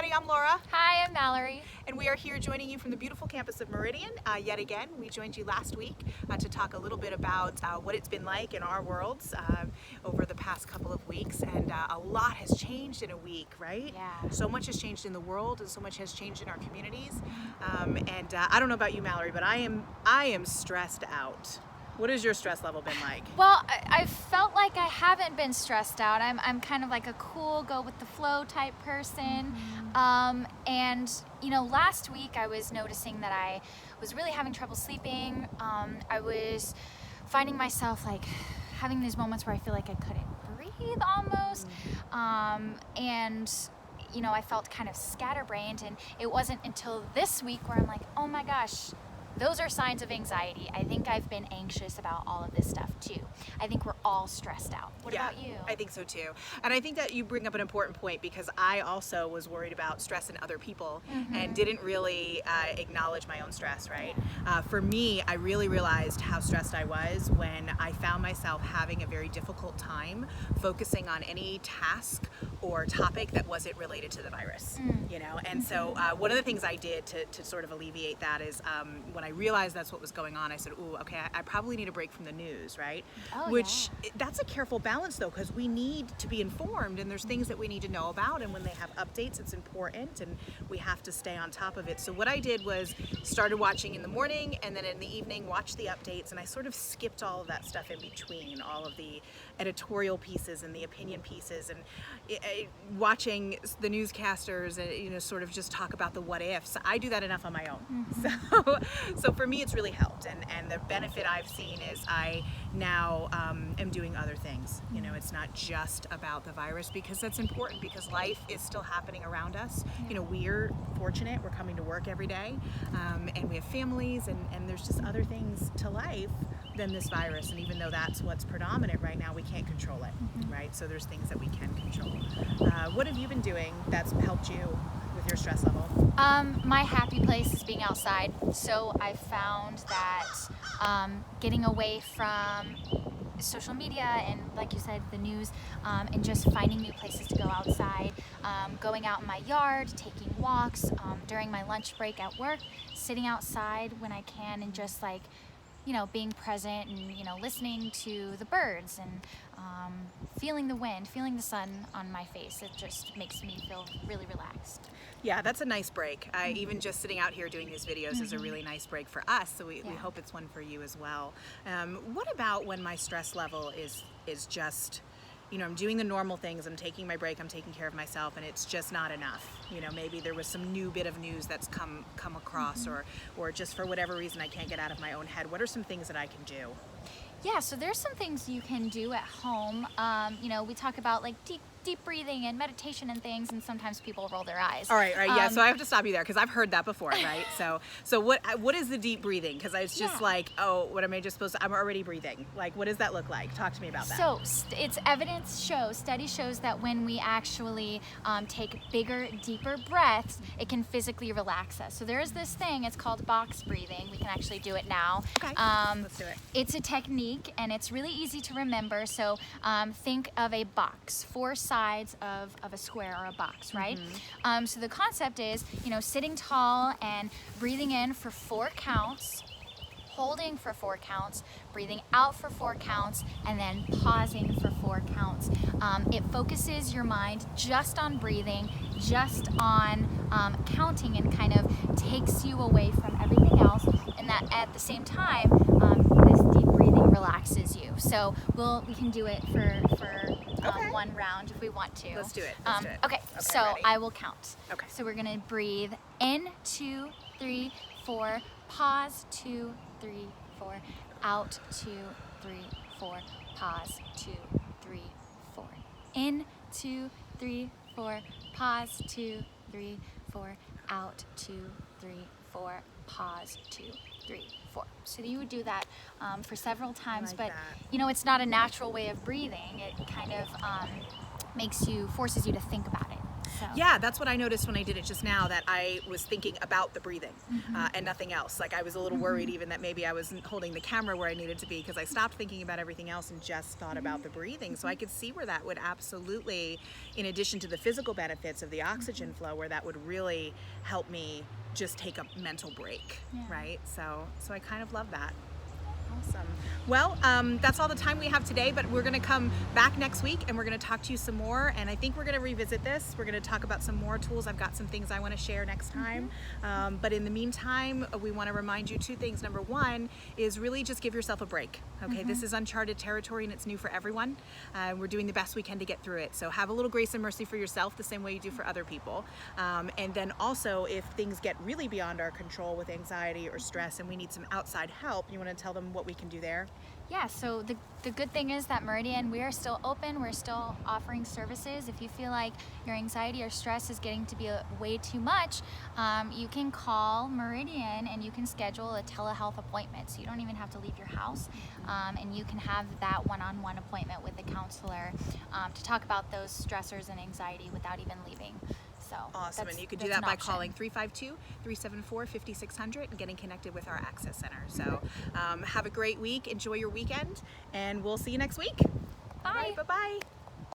everybody, I'm Laura. Hi, I'm Mallory. And we are here joining you from the beautiful campus of Meridian. Yet again, we joined you last week to talk a little bit about what it's been like in our worlds over the past couple of weeks. And a lot has changed in a week, right? Yeah. So much has changed in the world and so much has changed in our communities. I don't know about you, Mallory, but I am stressed out. What has your stress level been like? Well, I felt like I haven't been stressed out. I'm kind of like a cool, go with the flow type person. And you know, last week I was noticing that I was really having trouble sleeping. I was finding myself like having these moments where I feel like I couldn't breathe almost. And you know, I felt kind of scatterbrained, and it wasn't until this week where I'm like, oh my gosh, those are signs of anxiety. I think I've been anxious about all of this stuff too. I think we're all stressed out. What about you? I think so too. And I think that you bring up an important point, because I also was worried about stress in other people and didn't really acknowledge my own stress, right? For me, I really realized how stressed I was when I found myself having a very difficult time focusing on any task or topic that wasn't related to the virus, you know? And so one of the things I did to sort of alleviate that is when I realized that's what was going on, I said, ooh, okay, I probably need a break from the news, right? That's a careful balance though, because we need to be informed and there's things that we need to know about, and when they have updates, it's important and we have to stay on top of it. So what I did was started watching in the morning, and then in the evening watch the updates, and I sort of skipped all of that stuff in between, all of the editorial pieces and the opinion pieces, and watching the newscasters, you know, sort of just talk about the what ifs. I do that enough on my own. So for me, it's really helped, and the benefit I've seen is I now am doing other things. You know, it's not just about the virus, because that's important, because life is still happening around us. You know, we're fortunate, we're coming to work every day, and we have families, and there's just other things to life than this virus. And even though that's what's predominant right now, we can't control it, right? So there's things that we can control. What have you been doing that's helped you with your stress level? My happy place is being outside. So I found that getting away from social media and, like you said, the news, and just finding new places to go outside, going out in my yard, taking walks, during my lunch break at work, sitting outside when I can, and just like, you know, being present and, you know, listening to the birds and feeling the wind, feeling the sun on my face. It just makes me feel really relaxed. Yeah, that's a nice break. Even just sitting out here doing these videos is a really nice break for us, so we hope it's one for you as well. What about when my stress level is just, you know, I'm doing the normal things, I'm taking my break, I'm taking care of myself, and it's just not enough. You know, maybe there was some new bit of news that's come across, or just for whatever reason I can't get out of my own head. What are some things that I can do? Yeah, so there's some things you can do at home. You know, we talk about like deep breathing and meditation and things, and sometimes people roll their eyes. All right, yeah. So I have to stop you there, because I've heard that before, right? So what is the deep breathing? Because it's just like, oh, what am I just supposed to? I'm already breathing. Like, what does that look like? Talk to me about that. So it's study shows that when we actually take bigger, deeper breaths, it can physically relax us. So there is this thing. It's called box breathing. We can actually do it now. Okay, let's do it. It's a technique, and it's really easy to remember. So think of a box, 4 sides of a square or a box, right? So the concept is, you know, sitting tall and breathing in for 4 counts, holding for 4 counts, breathing out for 4 counts, and then pausing for 4 counts. It focuses your mind just on breathing, just on counting, and kind of takes you away from everything else. And that at the same time, this deep breathing relaxes you. So we can do it for one round if we want to. Let's do it. Okay, so ready? I will count. Okay. So we're gonna breathe in, 2, 3, 4, pause, 2, 3, 4, out, 2, 3, 4, pause, 2, 3, 4, in, 2, 3, 4, pause, 2, 3, 4, out, 2, 3, 4, pause, 2, 3, 4. So you would do that for several times, but you know, it's not a natural way of breathing. It kind of forces you to think about it. So. Yeah, that's what I noticed when I did it just now, that I was thinking about the breathing and nothing else. Like I was a little worried even that maybe I wasn't holding the camera where I needed to be, because I stopped thinking about everything else and just thought about the breathing. So I could see where that would absolutely, in addition to the physical benefits of the oxygen flow, where that would really help me just take a mental break, right? So I kind of love that. Awesome. Well, that's all the time we have today, but we're going to come back next week and we're going to talk to you some more. And I think we're going to revisit this. We're going to talk about some more tools. I've got some things I want to share next time. But in the meantime, we want to remind you two things. Number one is really just give yourself a break. Okay, this is uncharted territory and it's new for everyone. We're doing the best we can to get through it. So have a little grace and mercy for yourself the same way you do for other people. And then also, if things get really beyond our control with anxiety or stress and we need some outside help, you want to tell them what we can do there? Yeah, so the good thing is that Meridian, we are still open. We're still offering services. If you feel like your anxiety or stress is getting to be way too much, you can call Meridian and you can schedule a telehealth appointment. So you don't even have to leave your house, and you can have that one-on-one appointment with the counselor to talk about those stressors and anxiety without even leaving. So awesome, and you can do that by calling 352-374-5600 and getting connected with our Access Center. So have a great week, enjoy your weekend, and we'll see you next week. Bye. Bye-bye.